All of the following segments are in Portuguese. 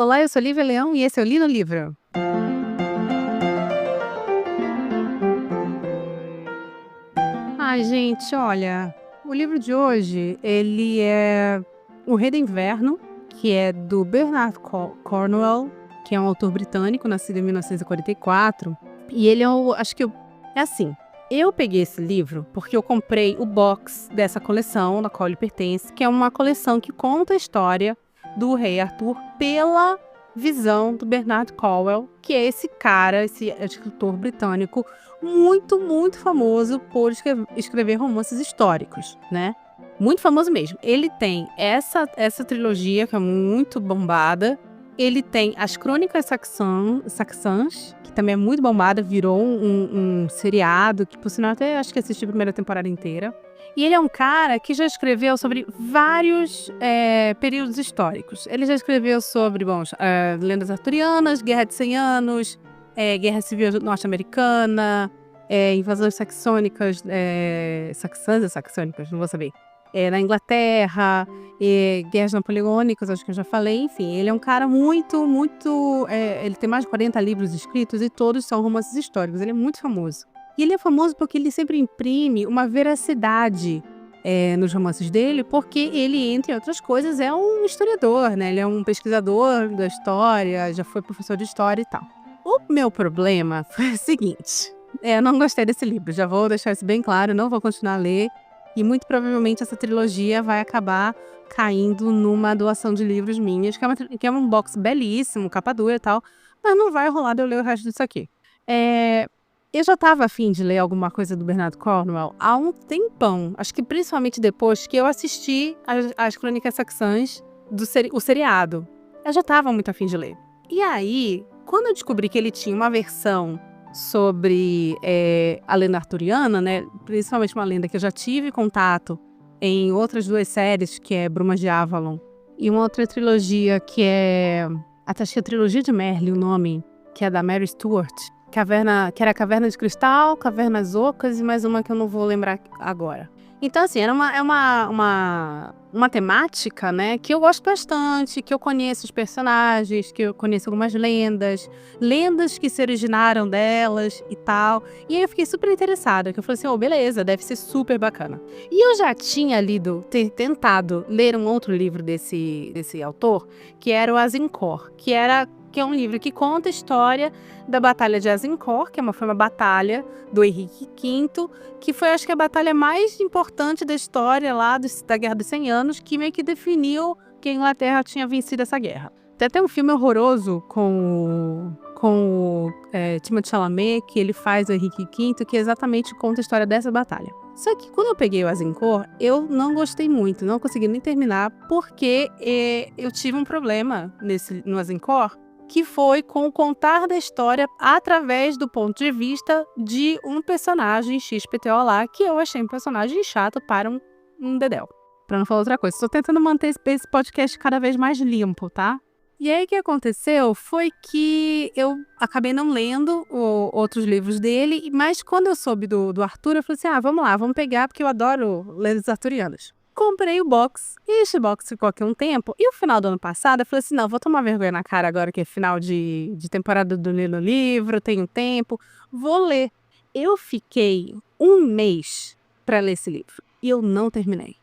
Olá, eu sou Lívia Leão e esse é o Li no Livro. Ai, gente, olha, o livro de hoje, ele é O Rei do Inverno, que é do Bernard Cornwell, que é um autor britânico, nascido em 1944. E ele é assim, eu peguei esse livro porque eu comprei o box dessa coleção, da qual ele pertence, que é uma coleção que conta a história do rei Arthur pela visão do Bernard Cornwell, que é esse cara, esse escritor britânico muito, muito famoso por escrever romances históricos, né? Muito famoso mesmo. Ele tem essa trilogia que é muito bombada. Ele tem as Crônicas Saxãs, que também é muito bombada, virou um seriado, que por sinal até acho que assisti a primeira temporada inteira. E ele é um cara que já escreveu sobre vários períodos históricos. Ele já escreveu sobre, lendas arturianas, Guerra de 100 Anos, Guerra Civil Norte-Americana, invasões saxônicas, saxônicas, não vou saber. Na Inglaterra, guerras napoleônicas, acho que eu já falei. Enfim, ele é um cara muito, muito... ele tem mais de 40 livros escritos e todos são romances históricos. Ele é muito famoso. E ele é famoso porque ele sempre imprime uma veracidade nos romances dele, porque ele, entre outras coisas, é um historiador, né? Ele é um pesquisador da história, já foi professor de história e tal. O meu problema foi o seguinte: eu não gostei desse livro, já vou deixar isso bem claro, não vou continuar a ler. E muito provavelmente essa trilogia vai acabar caindo numa doação de livros minhas, que é um box belíssimo, capa dura e tal, mas não vai rolar de eu ler o resto disso aqui. Eu já estava a fim de ler alguma coisa do Bernard Cornwell há um tempão, acho que principalmente depois que eu assisti as Crônicas Saxãs, o seriado. Eu já estava muito a fim de ler. E aí, quando eu descobri que ele tinha uma versão sobre a lenda arturiana, né? Principalmente uma lenda que eu já tive contato em outras duas séries, que é Brumas de Avalon, e uma outra trilogia que acho que é a trilogia de Merlin, o nome, que é da Mary Stuart, que era Caverna de Cristal, Cavernas Ocas e mais uma que eu não vou lembrar agora. Então, assim, era uma temática, né, que eu gosto bastante, que eu conheço os personagens, que eu conheço algumas lendas que se originaram delas e tal. E aí eu fiquei super interessada, que eu falei assim, beleza, deve ser super bacana. E eu já tinha tentado ler um outro livro desse autor, que era o Azincourt, que é um livro que conta a história da Batalha de Azincourt, que foi uma batalha do Henrique V, que foi, acho que, a batalha mais importante da história lá da Guerra dos 100 Anos, que meio que definiu que a Inglaterra tinha vencido essa guerra. Tem até um filme horroroso com o Timothée Chalamet, que ele faz o Henrique V, que exatamente conta a história dessa batalha. Só que quando eu peguei o Azincourt, eu não gostei muito, não consegui nem terminar, porque eu tive um problema no Azincourt, que foi com o contar da história através do ponto de vista de um personagem XPTO lá, que eu achei um personagem chato para um dedéu. Pra não falar outra coisa. Estou tentando manter esse podcast cada vez mais limpo, tá? E aí o que aconteceu foi que eu acabei não lendo outros livros dele, mas quando eu soube do Arthur, eu falei assim, vamos lá, vamos pegar, porque eu adoro lendas arturianas. Comprei o box, e esse box ficou aqui um tempo, e no final do ano passado eu falei assim, não, vou tomar vergonha na cara agora que é final de temporada do Li no Livro, tenho tempo, vou ler. Eu fiquei um mês para ler esse livro, e eu não terminei.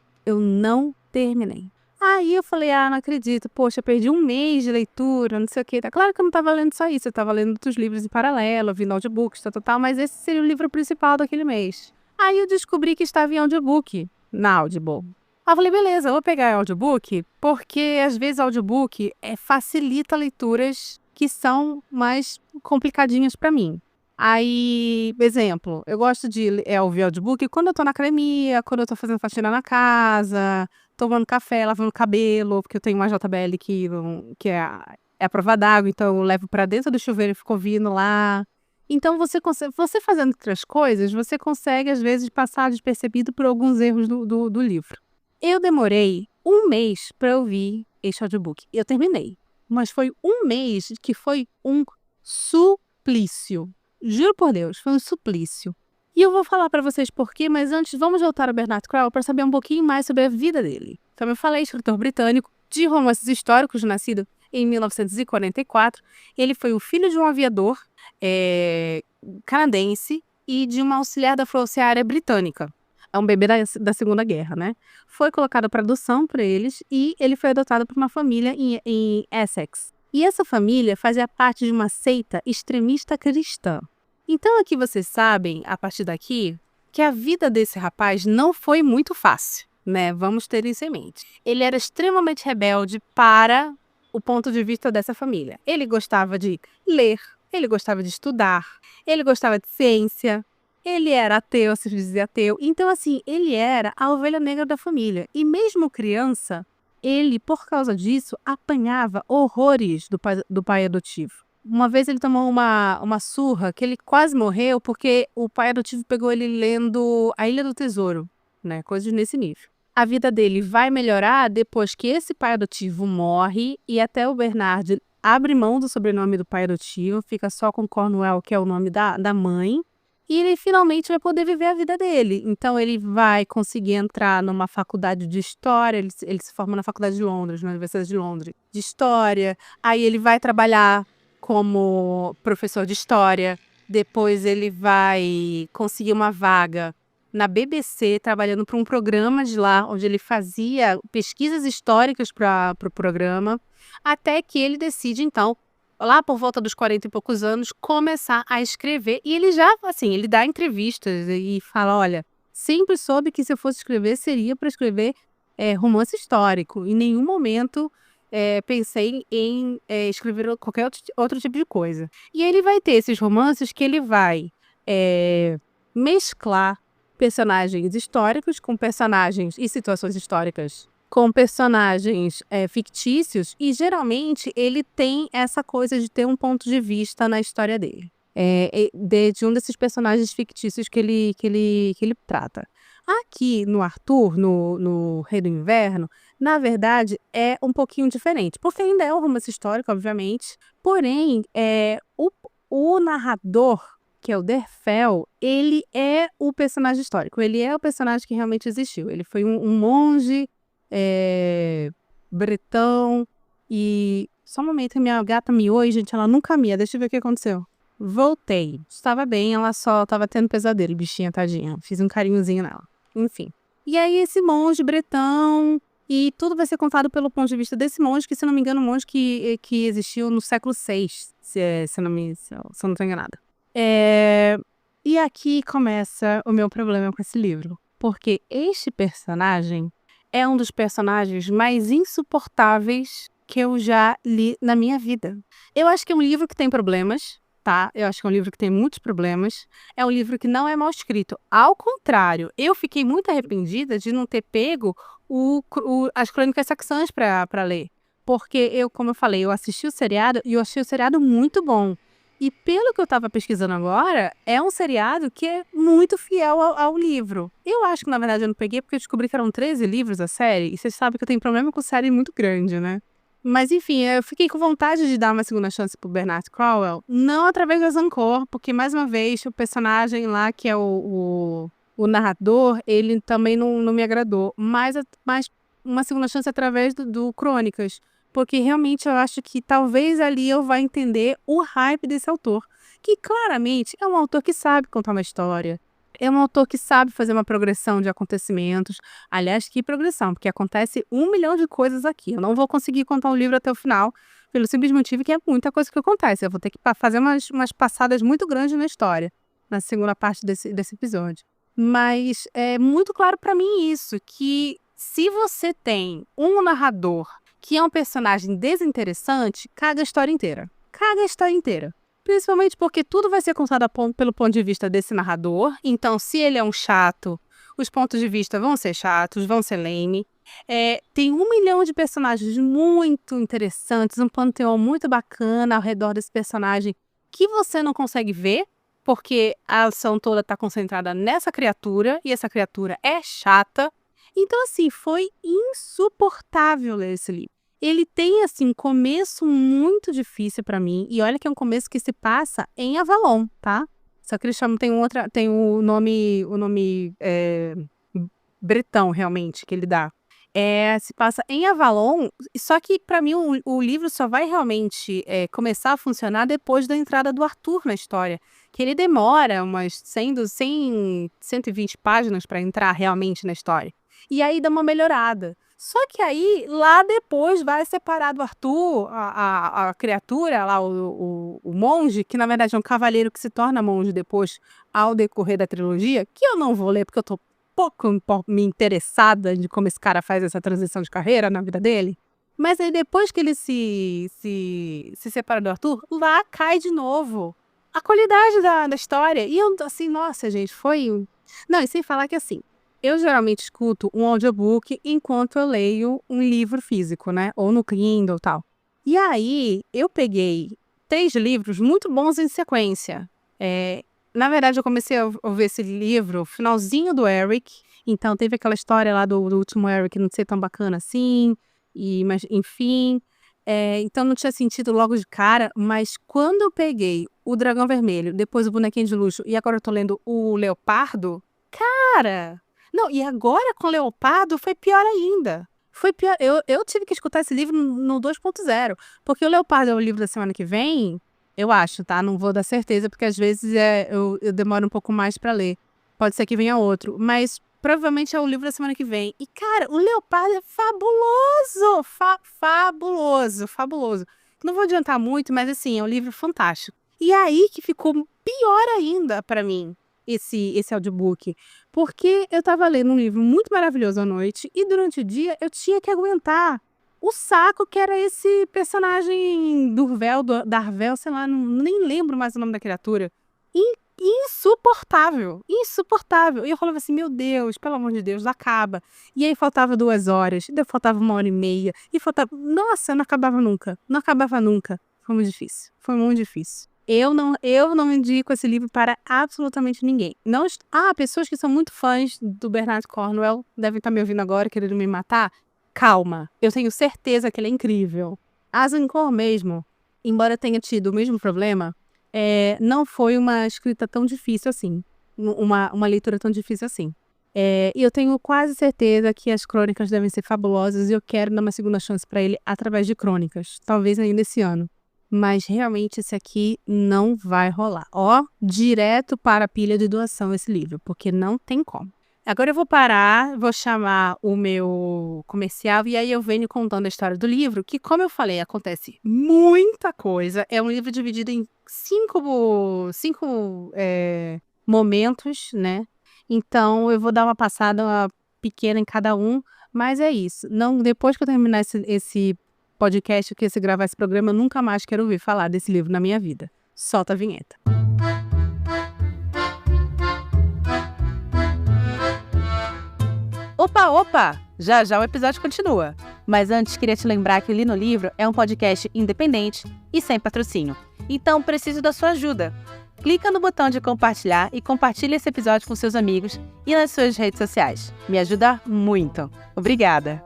Aí eu falei, não acredito, poxa, perdi um mês de leitura, não sei o que. Tá claro que eu não estava lendo só isso, eu estava lendo outros livros em paralelo, ouvindo audiobooks, tal, mas esse seria o livro principal daquele mês. Aí eu descobri que estava em audiobook, na Audible. Aí eu falei, beleza, eu vou pegar audiobook, porque às vezes audiobook facilita leituras que são mais complicadinhas para mim. Aí, exemplo, eu gosto de ouvir audiobook quando eu tô na academia, quando eu tô fazendo faxina na casa, tomando café, lavando cabelo, porque eu tenho uma JBL que é a prova d'água, então eu levo para dentro do chuveiro e fico ouvindo lá. Então, você fazendo outras coisas, você consegue, às vezes, passar despercebido por alguns erros do livro. Eu demorei um mês para ouvir este audiobook. Eu terminei, mas foi um mês que foi um suplício. Juro por Deus, foi um suplício. E eu vou falar para vocês por quê, mas antes vamos voltar ao Bernard Cornwell para saber um pouquinho mais sobre a vida dele. Como eu falei, escritor britânico de romances históricos, nascido em 1944. Ele foi o filho de um aviador canadense e de uma auxiliar da Força Aérea Britânica. É um bebê da Segunda Guerra, né? Foi colocado para adoção para eles e ele foi adotado por uma família em Essex. E essa família fazia parte de uma seita extremista cristã. Então aqui vocês sabem, a partir daqui, que a vida desse rapaz não foi muito fácil, né? Vamos ter isso em mente. Ele era extremamente rebelde para o ponto de vista dessa família. Ele gostava de ler, ele gostava de estudar, ele gostava de ciência, ele era ateu, se dizia ateu. Então, assim, ele era a ovelha negra da família. E mesmo criança, ele, por causa disso, apanhava horrores do pai adotivo. Uma vez ele tomou uma surra que ele quase morreu porque o pai adotivo pegou ele lendo A Ilha do Tesouro, né? Coisas nesse nível. A vida dele vai melhorar depois que esse pai adotivo morre e até o Bernard abre mão do sobrenome do pai adotivo, fica só com Cornwell, que é o nome da mãe, e ele finalmente vai poder viver a vida dele. Então ele vai conseguir entrar numa faculdade de história, ele se forma na faculdade de Londres, na Universidade de Londres, de história. Aí ele vai trabalhar como professor de história, depois ele vai conseguir uma vaga na BBC, trabalhando para um programa de lá, onde ele fazia pesquisas históricas para o programa, até que ele decide, então, lá por volta dos 40 e poucos anos, começar a escrever. E ele já, assim, ele dá entrevistas e fala, olha, sempre soube que se eu fosse escrever, seria para escrever romance histórico. Em nenhum momento pensei em escrever qualquer outro tipo de coisa. E ele vai ter esses romances que ele vai mesclar personagens históricos com personagens e situações históricas com personagens fictícios, e geralmente ele tem essa coisa de ter um ponto de vista na história dele. De um desses personagens fictícios que ele trata. Aqui no Arthur, no Rei do Inverno, na verdade é um pouquinho diferente, porque ainda é um romance histórico, obviamente, porém o narrador, que é o Derfel, ele é o personagem histórico, ele é o personagem que realmente existiu. Ele foi um monge bretão e... Só um momento, minha gata miou e, gente, ela nunca mia. Deixa eu ver o que aconteceu. Voltei. Estava bem, ela só estava tendo pesadelo, bichinha, tadinha. Fiz um carinhozinho nela. Enfim. E aí esse monge bretão... E tudo vai ser contado pelo ponto de vista desse monge, que, se não me engano, é um monge que existiu no século VI, se eu não estou enganada. E aqui começa o meu problema com esse livro. Porque este personagem é um dos personagens mais insuportáveis que eu já li na minha vida. Eu acho que é um livro que tem problemas, tá? Eu acho que é um livro que tem muitos problemas. É um livro que não é mal escrito. Ao contrário, eu fiquei muito arrependida de não ter pego as Crônicas Saxãs para ler. Porque como eu falei, eu assisti o seriado e eu achei o seriado muito bom. E pelo que eu estava pesquisando agora, é um seriado que é muito fiel ao livro. Eu acho que, na verdade, eu não peguei porque eu descobri que eram 13 livros a série. E vocês sabem que eu tenho problema com série muito grande, né? Mas, enfim, eu fiquei com vontade de dar uma segunda chance pro Bernard Cornwell. Não através do Azincourt, porque, mais uma vez, o personagem lá, que é o narrador, ele também não me agradou. Mas uma segunda chance através do Crônicas. Porque realmente eu acho que talvez ali eu vá entender o hype desse autor. Que claramente é um autor que sabe contar uma história. É um autor que sabe fazer uma progressão de acontecimentos. Aliás, que progressão, porque acontece 1 milhão de coisas aqui. Eu não vou conseguir contar o livro até o final, pelo simples motivo que é muita coisa que acontece. Eu vou ter que fazer umas passadas muito grandes na história, na segunda parte desse episódio. Mas é muito claro para mim isso, que se você tem um narrador que é um personagem desinteressante, caga a história inteira. Caga a história inteira. Principalmente porque tudo vai ser contado pelo ponto de vista desse narrador. Então, se ele é um chato, os pontos de vista vão ser chatos, vão ser lame. Tem 1 milhão de personagens muito interessantes, um panteão muito bacana ao redor desse personagem que você não consegue ver, porque a ação toda está concentrada nessa criatura, e essa criatura é chata. Então, assim, foi insuportável ler esse livro. Ele tem, assim, um começo muito difícil pra mim. E olha que é um começo que se passa em Avalon, tá? Só que eles chamam, tem o nome bretão, realmente, que ele dá. Se passa em Avalon, só que pra mim o livro só vai realmente, começar a funcionar depois da entrada do Arthur na história, que ele demora umas 120 páginas pra entrar realmente na história. E aí dá uma melhorada. Só que aí, lá depois, vai separar do Arthur a criatura lá, o monge, que na verdade é um cavaleiro que se torna monge depois, ao decorrer da trilogia, que eu não vou ler porque eu tô me interessada de como esse cara faz essa transição de carreira na vida dele. Mas aí depois que ele se separa do Arthur, lá cai de novo a qualidade da história. E eu, assim, nossa, gente, foi. Não, e sem falar que assim, eu geralmente escuto um audiobook enquanto eu leio um livro físico, né? Ou no Kindle e tal. E aí, eu peguei 3 livros muito bons em sequência. Na verdade, eu comecei a ouvir esse livro, finalzinho do Eric. Então, teve aquela história lá do último Eric não ser tão bacana assim. Mas, enfim. Então, não tinha sentido logo de cara. Mas quando eu peguei o Dragão Vermelho, depois o Bonequinho de Luxo, e agora eu tô lendo o Leopardo, cara... Não, e agora com o Leopardo foi pior ainda. Foi pior. Eu tive que escutar esse livro no 2.0. Porque o Leopardo é o livro da semana que vem... Eu acho, tá? Não vou dar certeza, porque às vezes eu demoro um pouco mais pra ler. Pode ser que venha outro. Mas provavelmente é o livro da semana que vem. E, cara, o Leopardo é fabuloso! Fabuloso, fabuloso. Não vou adiantar muito, mas assim, é um livro fantástico. E aí que ficou pior ainda pra mim, esse audiobook. Porque eu tava lendo um livro muito maravilhoso à noite e durante o dia eu tinha que aguentar o saco que era esse personagem Darvel, sei lá, nem lembro mais o nome da criatura. Insuportável, insuportável. E eu falava assim, meu Deus, pelo amor de Deus, acaba. E aí faltava 2 horas, daí faltava 1h30, e faltava... Nossa, não acabava nunca, não acabava nunca. Foi muito difícil, foi muito difícil. Eu não indico esse livro para absolutamente ninguém. Não, pessoas que são muito fãs do Bernard Cornwell devem estar me ouvindo agora, querendo me matar. Calma, eu tenho certeza que ele é incrível. Azincourt mesmo, embora tenha tido o mesmo problema, não foi uma escrita tão difícil assim. Uma leitura tão difícil assim. E eu tenho quase certeza que as crônicas devem ser fabulosas e eu quero dar uma segunda chance para ele através de crônicas. Talvez ainda esse ano. Mas realmente esse aqui não vai rolar. Direto para a pilha de doação esse livro, porque não tem como. Agora eu vou parar, vou chamar o meu comercial e aí eu venho contando a história do livro, que como eu falei, acontece muita coisa. É um livro dividido em 5 momentos, né? Então eu vou dar uma passada pequena em cada um, mas é isso. Não, depois que eu terminar esse podcast, que gravar esse programa, eu nunca mais quero ouvir falar desse livro na minha vida. Solta a vinheta. Opa! Já já o episódio continua. Mas antes, queria te lembrar que o Li no Livro é um podcast independente e sem patrocínio. Então, preciso da sua ajuda. Clica no botão de compartilhar e compartilha esse episódio com seus amigos e nas suas redes sociais. Me ajuda muito. Obrigada!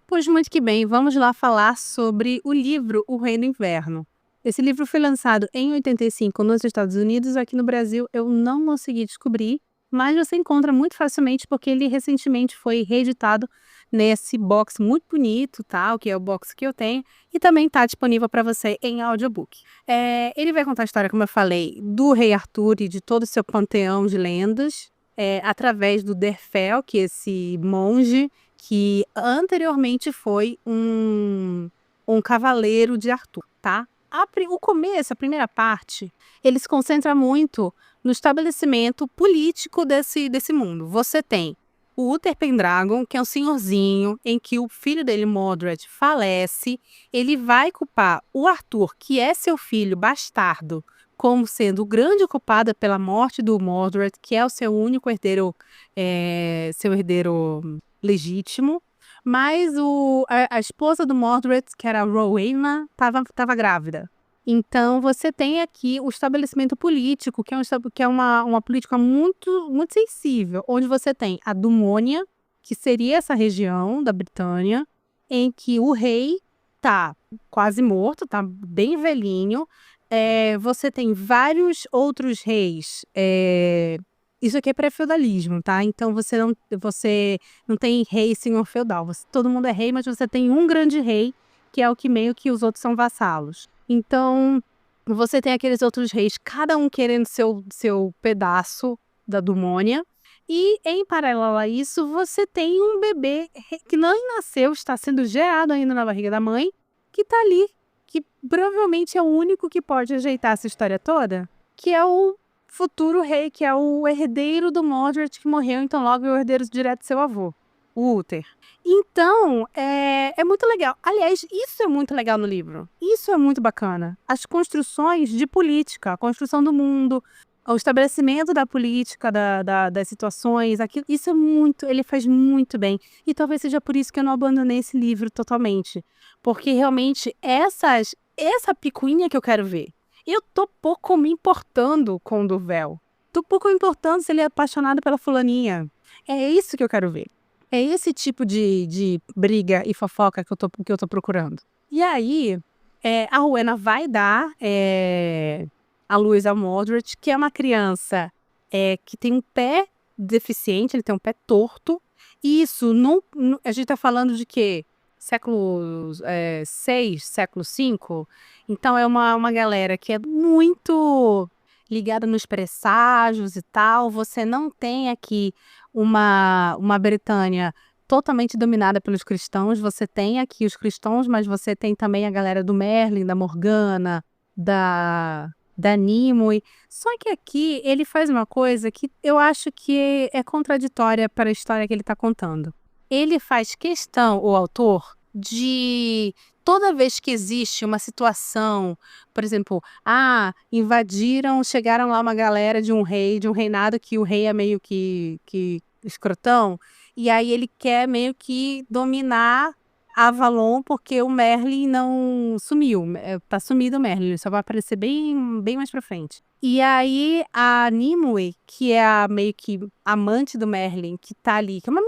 Pois muito que bem, vamos lá falar sobre o livro O Rei do Inverno. Esse livro foi lançado em 85 nos Estados Unidos. Aqui no Brasil eu não consegui descobrir, mas você encontra muito facilmente porque ele recentemente foi reeditado nesse box muito bonito, tal, que é o box que eu tenho, e também está disponível para você em audiobook. Ele vai contar a história, como eu falei, do rei Arthur e de todo o seu panteão de lendas, através do Derfel, que é esse monge que anteriormente foi um cavaleiro de Arthur, tá? O começo, a primeira parte, ele se concentra muito no estabelecimento político desse mundo. Você tem o Uther Pendragon, que é um senhorzinho em que o filho dele, Mordred, falece. Ele vai culpar o Arthur, que é seu filho bastardo, como sendo o grande culpado pela morte do Mordred, que é o seu único herdeiro, seu herdeiro legítimo. Mas a esposa do Mordred, que era a Rowena, estava grávida. Então, você tem aqui o estabelecimento político, que é uma política muito, muito sensível, onde você tem a Dumônia, que seria essa região da Britânia, em que o rei está quase morto, está bem velhinho. Você tem vários outros reis Isso aqui é pré-feudalismo, tá? Então você não tem rei, senhor feudal. Todo mundo é rei, mas você tem um grande rei, que é o que meio que os outros são vassalos. Então, você tem aqueles outros reis, cada um querendo seu pedaço da Dumônia. E, em paralelo a isso, você tem um bebê que não nasceu, está sendo gerado ainda na barriga da mãe, que tá ali, que provavelmente é o único que pode ajeitar essa história toda, que é o futuro rei, que é o herdeiro do Mordred que morreu, então logo é o herdeiro direto do seu avô, o Uther. Então, é muito legal. Aliás, isso é muito legal no livro. Isso é muito bacana. As construções de política, a construção do mundo, o estabelecimento da política, das situações, aquilo, isso é muito, ele faz muito bem. E talvez seja por isso que eu não abandonei esse livro totalmente. Porque realmente essa picuinha que eu quero ver. Eu tô pouco me importando com o Durvel. Tô pouco me importando se ele é apaixonado pela fulaninha. É isso que eu quero ver. É esse tipo de briga e fofoca que eu tô procurando. E aí, a Rowena vai dar a luz ao Mordred, que é uma criança que tem um pé deficiente, ele tem um pé torto. E isso, a gente tá falando de quê? Século VI, século V? Então é uma galera que é muito ligada nos presságios e tal. Você não tem aqui uma Britânia totalmente dominada pelos cristãos. Você tem aqui os cristãos, mas você tem também a galera do Merlin, da Morgana, da Nimue. Só que aqui ele faz uma coisa que eu acho que é contraditória para a história que ele está contando. Ele faz questão, o autor, de toda vez que existe uma situação, por exemplo, chegaram lá uma galera de um rei, de um reinado que o rei é meio que escrotão, e aí ele quer meio que dominar Avalon porque o Merlin não sumiu, tá sumido o Merlin, ele só vai aparecer bem, bem mais pra frente. E aí a Nimue, que é a meio que amante do Merlin, que tá ali, que é uma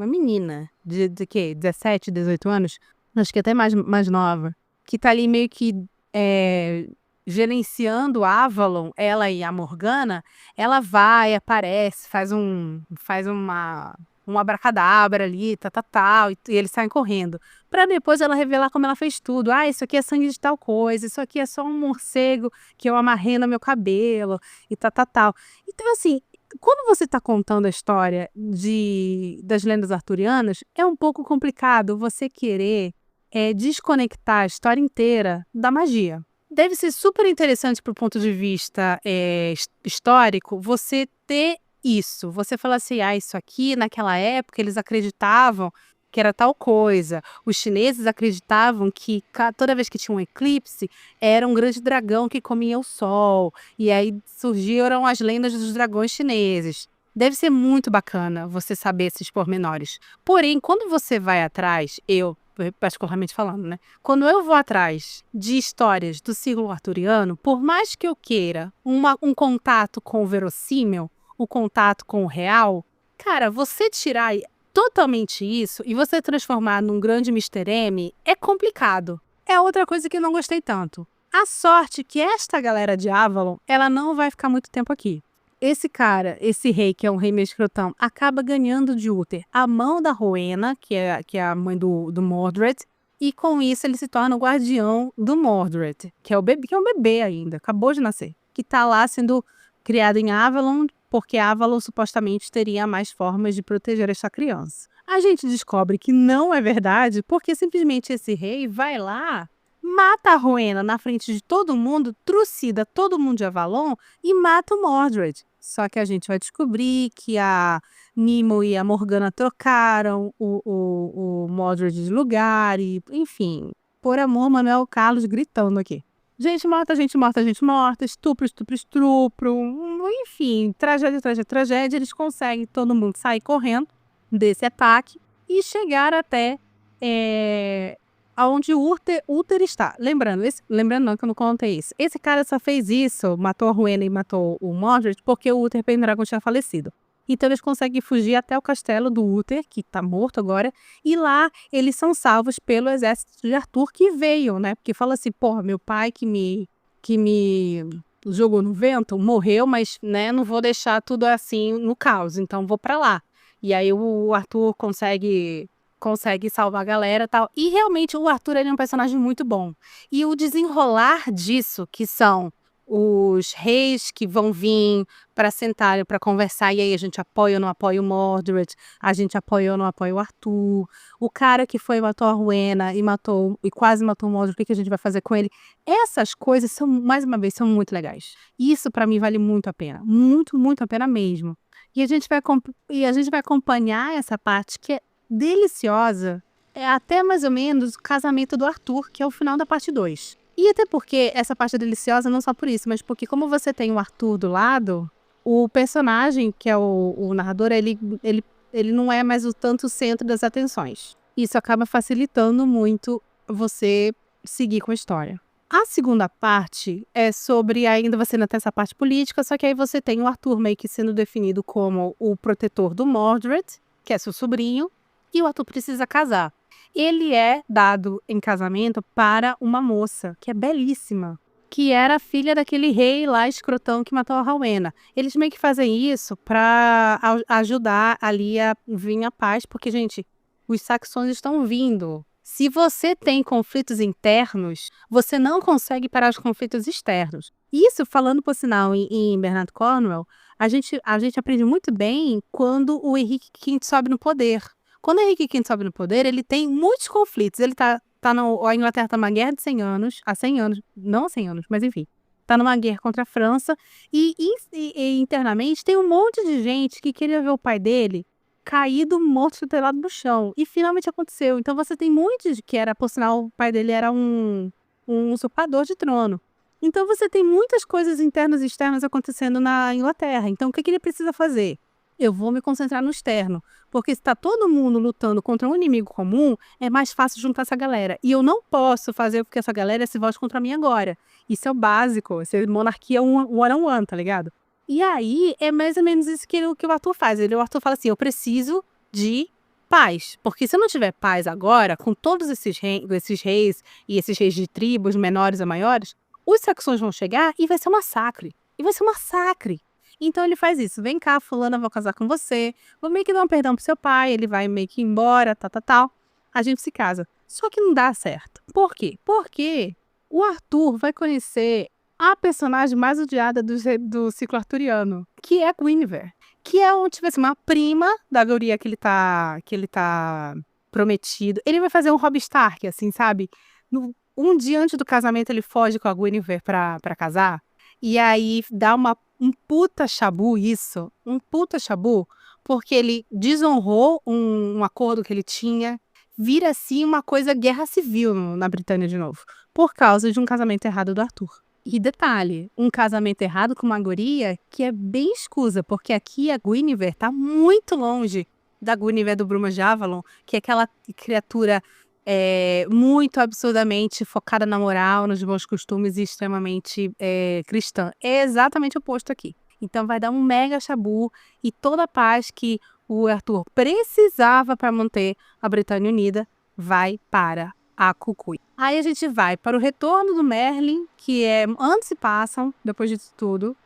menina de quê? 17, 18 anos? Acho que até mais nova. Que tá ali meio que gerenciando Avalon, ela e a Morgana, ela vai, aparece, faz um abracadabra ali, tal, e eles saem correndo. Pra depois ela revelar como ela fez tudo. Isso aqui é sangue de tal coisa, isso aqui é só um morcego que eu amarrei no meu cabelo, e tal. Então, assim, quando você tá contando a história das lendas arturianas, é um pouco complicado você querer desconectar a história inteira da magia. Deve ser super interessante pro ponto de vista histórico você ter isso. Você fala assim, isso aqui naquela época eles acreditavam que era tal coisa. Os chineses acreditavam que toda vez que tinha um eclipse era um grande dragão que comia o sol. E aí surgiram as lendas dos dragões chineses. Deve ser muito bacana você saber esses pormenores. Porém, quando você vai atrás, eu particularmente falando, né? Quando eu vou atrás de histórias do siglo arturiano, por mais que eu queira um contato com o verossímil, o contato com o real, cara, você tirar totalmente isso e você transformar num grande Mister M é complicado. É outra coisa que eu não gostei tanto. A sorte que esta galera de Avalon, ela não vai ficar muito tempo aqui. Esse rei, que é um rei meio escrotão, acaba ganhando de Uther a mão da Rowena, que é a mãe do Mordred, e com isso ele se torna o guardião do Mordred, que é um bebê ainda, acabou de nascer, que tá lá sendo criado em Avalon, porque Avalon supostamente teria mais formas de proteger essa criança. A gente descobre que não é verdade, porque simplesmente esse rei vai lá, mata a Rowena na frente de todo mundo, trucida todo mundo de Avalon e mata o Mordred. Só que a gente vai descobrir que a Nimue e a Morgana trocaram o Mordred de lugar e, enfim, por amor, Manuel Carlos gritando aqui. Gente morta, gente morta, gente morta, estupro, estupro, estupro, enfim, tragédia, tragédia, tragédia. Eles conseguem todo mundo sair correndo desse ataque e chegar até aonde o Uther está. Lembrando não que eu não contei isso. Esse cara só fez isso, matou a Rowena e matou o Mordred, porque o Uther Pendragon tinha falecido. Então eles conseguem fugir até o castelo do Uther, que tá morto agora, e lá eles são salvos pelo exército de Arthur que veio, né? Porque fala assim, porra, meu pai que me jogou no vento, morreu, mas, né, não vou deixar tudo assim no caos, então vou pra lá. E aí o Arthur consegue salvar a galera, e tal. E realmente o Arthur, ele é um personagem muito bom. E o desenrolar disso, que são os reis que vão vir para sentar, para conversar, e aí a gente apoia ou não apoia o Mordred, a gente apoia ou não apoia o Arthur, o cara que foi e matou a Rowena e quase matou o Mordred, o que que a gente vai fazer com ele? Essas coisas são, mais uma vez, são muito legais. Isso para mim vale muito a pena, muito, muito a pena mesmo. E a gente vai acompanhar essa parte que é deliciosa, é até mais ou menos o casamento do Arthur, que é o final da parte 2. E até porque essa parte é deliciosa não só por isso, mas porque como você tem o Arthur do lado, o personagem, que é o narrador, ele não é mais o tanto centro das atenções. Isso acaba facilitando muito você seguir com a história. A segunda parte é sobre, ainda você ainda tem essa parte política, só que aí você tem o Arthur meio que sendo definido como o protetor do Mordred, que é seu sobrinho, e o Arthur precisa casar. Ele é dado em casamento para uma moça, que é belíssima, que era filha daquele rei lá escrotão que matou a Rowena. Eles meio que fazem isso para ajudar ali a vir a paz, porque, gente, os saxões estão vindo. Se você tem conflitos internos, você não consegue parar os conflitos externos. Isso, falando por sinal em Bernard Cornwell, a gente aprende muito bem quando o Henrique V sobe no poder. Quando o Henrique V sobe no poder, ele tem muitos conflitos. Ele a Inglaterra está numa guerra de 100 anos, há 100 anos, não há 100 anos, mas enfim. Está numa guerra contra a França e internamente tem um monte de gente que queria ver o pai dele caído, morto, estrelado no chão. E finalmente aconteceu. Então você tem muitos que era, por sinal, o pai dele era um usurpador de trono. Então você tem muitas coisas internas e externas acontecendo na Inglaterra. Então o que ele precisa fazer? Eu vou me concentrar no externo. Porque se está todo mundo lutando contra um inimigo comum, é mais fácil juntar essa galera. E eu não posso fazer com que essa galera se volte contra mim agora. Isso é o básico. Isso é monarquia one-on-one, tá ligado? E aí, é mais ou menos isso que o Arthur faz. O Arthur fala assim, eu preciso de paz. Porque se eu não tiver paz agora, com todos esses reis e esses reis de tribos, menores a maiores, os saxões vão chegar e vai ser um massacre. E vai ser um massacre. Então ele faz isso. Vem cá, fulana, vou casar com você. Vou meio que dar um perdão pro seu pai. Ele vai meio que ir embora, tal. A gente se casa. Só que não dá certo. Por quê? Porque o Arthur vai conhecer a personagem mais odiada do ciclo arturiano, que é a Guinevere, que é tipo assim, uma prima da guria que ele tá prometido. Ele vai fazer um Robb Stark, assim, sabe? Um dia antes do casamento ele foge com a Guinevere pra casar, e aí dá um puta chabu isso, um puta chabu, porque ele desonrou um acordo que ele tinha, vira assim uma coisa guerra civil na Britânia de novo, por causa de um casamento errado do Arthur. E detalhe, um casamento errado com uma guria que é bem escusa, porque aqui a Guinevere tá muito longe da Guinevere do Brumas de Avalon, que é aquela criatura muito absurdamente focada na moral, nos bons costumes e extremamente cristã. É exatamente o oposto aqui. Então vai dar um mega chabu e toda a paz que o Arthur precisava para manter a Britânia unida vai para a Cucuy. Aí a gente vai para o retorno do Merlin, que é antes se passam, depois disso tudo.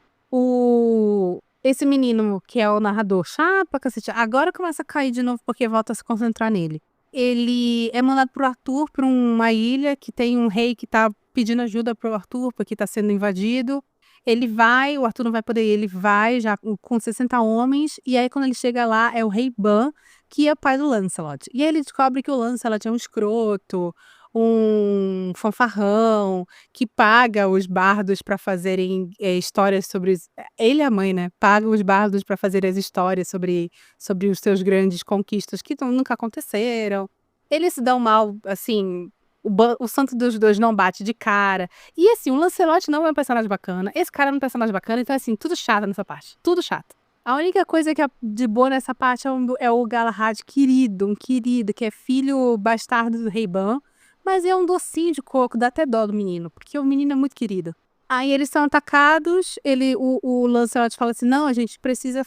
Esse menino, que é o narrador, chato pra cacete, agora começa a cair de novo porque volta a se concentrar nele. Ele é mandado pro Arthur para uma ilha que tem um rei que tá pedindo ajuda pro Arthur porque tá sendo invadido. O Arthur não vai poder ir, ele vai já com 60 homens, e aí quando ele chega lá é o rei Ban, que é pai do Lancelot. E aí ele descobre que o Lancelot é um escroto, um fanfarrão, que paga os bardos para fazerem histórias sobre... Ele e a mãe, né? Paga os bardos para fazerem as histórias sobre os seus grandes conquistas que nunca aconteceram. Eles se dão mal, assim... O santo dos dois não bate de cara. E assim, o Lancelot não é um personagem bacana. Esse cara é um personagem bacana. Então assim, tudo chato nessa parte. Tudo chato. A única coisa que é de boa nessa parte é o Galahad querido. Um querido, que é filho bastardo do rei Ban. Mas é um docinho de coco. Dá até dó do menino. Porque o menino é muito querido. Aí eles são atacados. O Lancelot fala assim, não, a gente precisa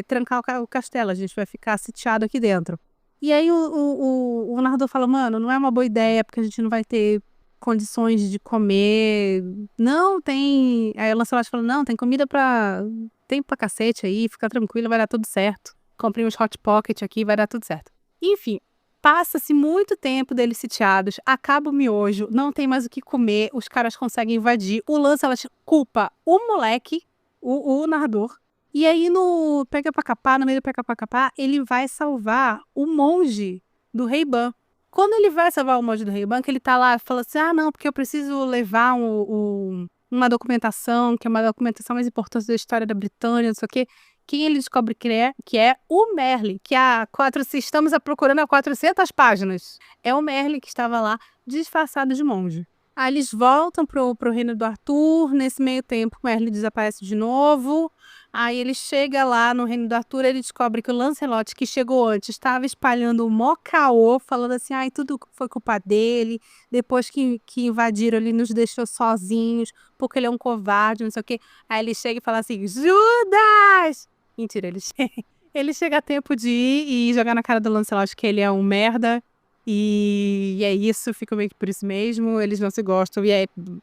trancar o castelo. A gente vai ficar sitiado aqui dentro. E aí o narrador fala, mano, não é uma boa ideia, porque a gente não vai ter condições de comer. Não tem. Aí o Lancelot falou: não, tem comida pra. Tem pra cacete aí, fica tranquilo, vai dar tudo certo. Comprei uns Hot Pocket aqui, vai dar tudo certo. Enfim, passa-se muito tempo deles sitiados, acaba o miojo, não tem mais o que comer, os caras conseguem invadir. O Lancelot culpa o moleque, o narrador. E aí no Pega Pra Capar, no meio do Pega Pra Capar, ele vai salvar o monge do Rei Ban. Quando ele vai salvar o monge do Rei Ban, que ele tá lá, fala assim, não, porque eu preciso levar uma documentação, que é uma documentação mais importante da história da Britânia, não sei o quê. Quem ele descobre que é o Merlin, que estamos procurando há 400 páginas. É o Merlin que estava lá, disfarçado de monge. Aí eles voltam pro reino do Arthur, nesse meio tempo o Merlin desaparece de novo. Aí ele chega lá no reino do Arthur, ele descobre que o Lancelot, que chegou antes, estava espalhando o mó caô, falando assim, tudo foi culpa dele, depois que invadiram ele nos deixou sozinhos, porque ele é um covarde, não sei o quê. Aí ele chega e fala assim, Judas! Mentira, ele chega a tempo de ir e jogar na cara do Lancelot que ele é um merda, e é isso, fica meio que por isso mesmo, eles não se gostam, e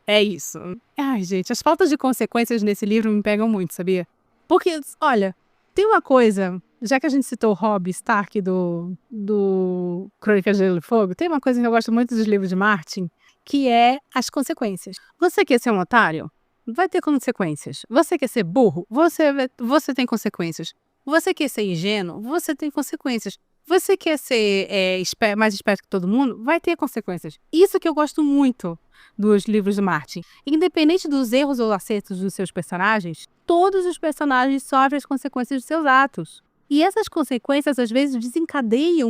é isso. Ai, gente, as faltas de consequências nesse livro me pegam muito, sabia? Porque, olha, tem uma coisa, já que a gente citou o Robb Stark do Crônicas de Gelo e Fogo, tem uma coisa que eu gosto muito dos livros de Martin, que é as consequências. Você quer ser um otário? Vai ter consequências. Você quer ser burro? Você tem consequências. Você quer ser ingênuo? Você tem consequências. Você quer ser mais esperto que todo mundo? Vai ter consequências. Isso que eu gosto muito dos livros de Martin. Independente dos erros ou acertos dos seus personagens, todos os personagens sofrem as consequências de seus atos. E essas consequências, às vezes, desencadeiam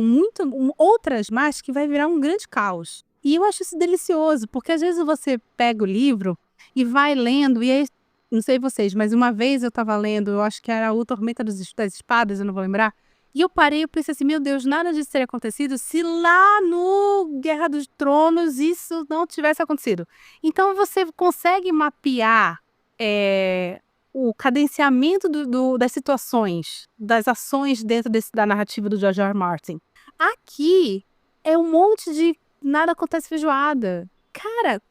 outras mais que vai virar um grande caos. E eu acho isso delicioso, porque às vezes você pega o livro e vai lendo, e aí, não sei vocês, mas uma vez eu estava lendo, eu acho que era O Tormenta das Espadas, eu não vou lembrar, e eu parei e pensei assim, meu Deus, nada disso teria acontecido se lá no Guerra dos Tronos isso não tivesse acontecido. Então você consegue mapear o cadenciamento das situações, das ações dentro da narrativa do George R. R. Martin. Aqui é um monte de nada acontece feijoada. Cara,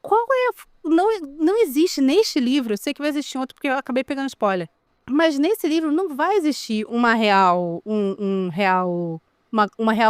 não existe neste livro, eu sei que vai existir outro porque eu acabei pegando spoiler, mas nesse livro não vai existir uma real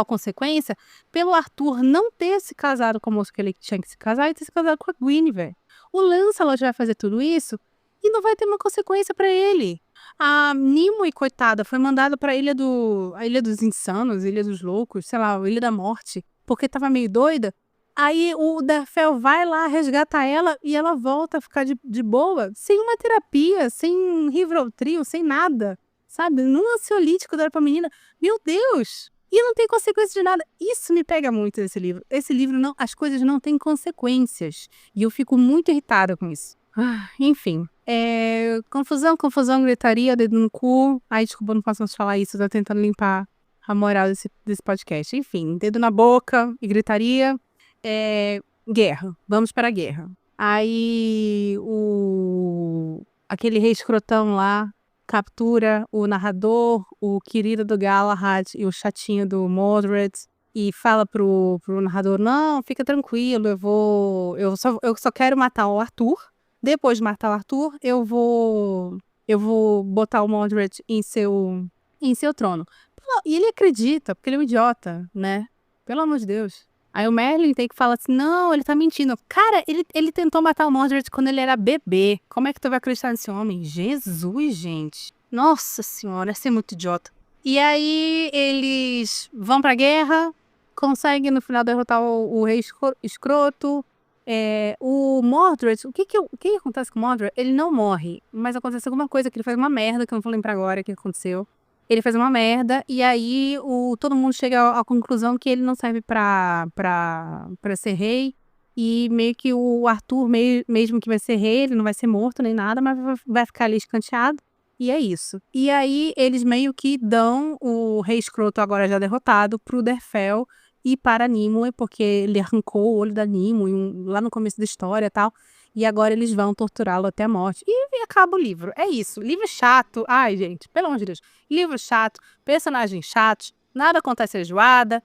consequência pelo Arthur não ter se casado com a moça que ele tinha que se casar e ter se casado com a Guinevere. O Lancelot vai fazer tudo isso e não vai ter uma consequência para ele. A Nimue, coitada, foi mandada para a Ilha dos Insanos, Ilha dos Loucos, sei lá, a Ilha da Morte, porque estava meio doida. Aí o Darfel vai lá, resgata ela e ela volta a ficar de boa, sem uma terapia, sem um Rivotril, sem nada, sabe? Num ansiolítico deram pra menina. Meu Deus! E não tem consequência de nada. Isso me pega muito nesse livro. Esse livro, não, as coisas não têm consequências. E eu fico muito irritada com isso. Enfim. Confusão, gritaria, dedo no cu. Ai, desculpa, não posso mais falar isso. Eu tô tentando limpar a moral desse podcast. Enfim, dedo na boca e gritaria. Guerra. Vamos para a guerra. Aí aquele rei escrotão lá captura o narrador, o querido do Galahad e o chatinho do Mordred e fala pro narrador, não, fica tranquilo, eu só quero matar o Arthur. Depois de matar o Arthur, eu vou botar o Mordred em seu trono. E ele acredita, porque ele é um idiota, né? Pelo amor de Deus. Aí o Merlin tem que falar assim, não, ele tá mentindo. Cara, ele tentou matar o Mordred quando ele era bebê. Como é que tu vai acreditar nesse homem? Jesus, gente. Nossa senhora, esse é muito idiota. E aí eles vão pra guerra, conseguem no final derrotar o rei escroto. O Mordred, o que acontece com o Mordred? Ele não morre, mas acontece alguma coisa, que ele faz uma merda, que eu não vou lembrar agora o que aconteceu. Ele faz uma merda, e aí todo mundo chega à conclusão que ele não serve pra ser rei. E meio que o Arthur, mesmo que vai ser rei, ele não vai ser morto nem nada, mas vai ficar ali escanteado. E é isso. E aí eles meio que dão o rei escroto, agora já derrotado, pro Derfel e para Nimue, porque ele arrancou o olho da Nimue lá no começo da história e tal. E agora eles vão torturá-lo até a morte. E acaba o livro. É isso. Livro chato. Ai, gente, pelo amor de Deus. Livro chato, personagens chatos, nada acontece feijoada.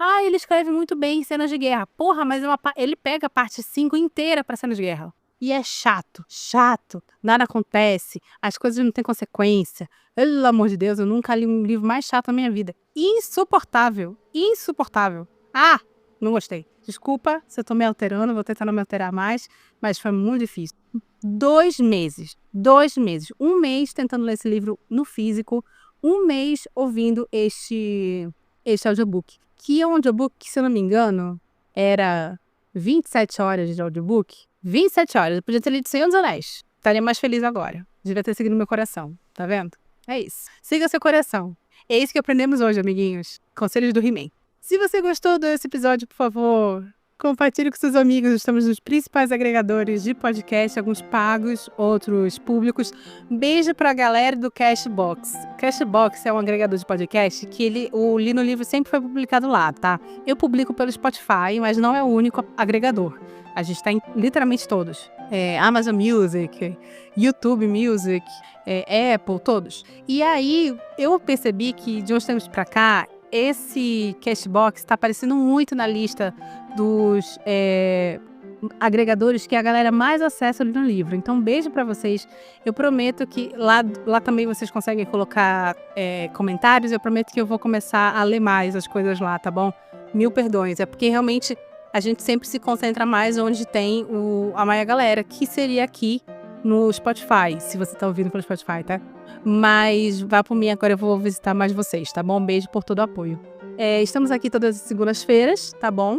Ah, ele escreve muito bem cenas de guerra. Porra, mas ele pega a parte 5 inteira pra cenas de guerra. E é chato, chato. Nada acontece, as coisas não têm consequência. Pelo amor de Deus, eu nunca li um livro mais chato na minha vida. Insuportável, insuportável. Ah, não gostei. Desculpa se eu tô me alterando, vou tentar não me alterar mais, mas foi muito difícil. 2 meses, 2 meses. 1 mês tentando ler esse livro no físico, 1 mês ouvindo este audiobook. Que é um audiobook que, se eu não me engano, era 27 horas de audiobook. 27 horas. Eu podia ter lido Senhor dos Anéis. Estaria mais feliz agora. Devia ter seguido meu coração. Tá vendo? É isso. Siga seu coração. É isso que aprendemos hoje, amiguinhos. Conselhos do He-Man. Se você gostou desse episódio, por favor, compartilhe com seus amigos. Estamos nos principais agregadores de podcast, alguns pagos, outros públicos. Beijo pra galera do Cashbox. Cashbox é um agregador de podcast que o Li no Livro sempre foi publicado lá, tá? Eu publico pelo Spotify, mas não é o único agregador. A gente tá em literalmente todos. Amazon Music, YouTube Music, Apple, todos. E aí, eu percebi que de uns tempos pra cá, esse Cashbox está aparecendo muito na lista dos agregadores que a galera mais acessa ali no livro. Então, beijo pra vocês. Eu prometo que lá também vocês conseguem colocar comentários. Eu prometo que eu vou começar a ler mais as coisas lá, tá bom? Mil perdões. É porque realmente a gente sempre se concentra mais onde tem a maior galera, que seria aqui no Spotify, se você tá ouvindo pelo Spotify, tá? Mas vá por mim, agora eu vou visitar mais vocês, tá bom? Beijo por todo o apoio. Estamos aqui todas as segundas-feiras, tá bom?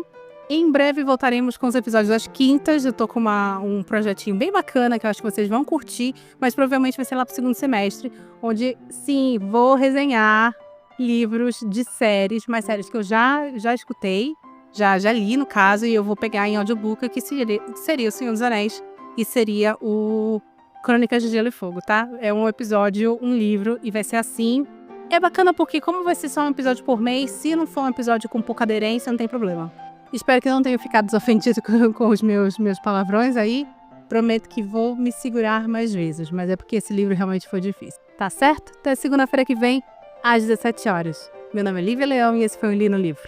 Em breve voltaremos com os episódios das quintas. Eu tô com um projetinho bem bacana que eu acho que vocês vão curtir, mas provavelmente vai ser lá pro segundo semestre, onde, sim, vou resenhar livros de séries, mais séries que eu já escutei, já li no caso, e eu vou pegar em audiobook, que seria o Senhor dos Anéis e seria o Crônicas de Gelo e Fogo, tá? É um episódio, um livro, e vai ser assim. É bacana porque, como vai ser só um episódio por mês, se não for um episódio com pouca aderência, não tem problema. Espero que não tenham ficado desofendido com os meus palavrões aí. Prometo que vou me segurar mais vezes, mas é porque esse livro realmente foi difícil. Tá certo? Até segunda-feira que vem, às 17 horas. Meu nome é Lívia Leão e esse foi o Li no Livro.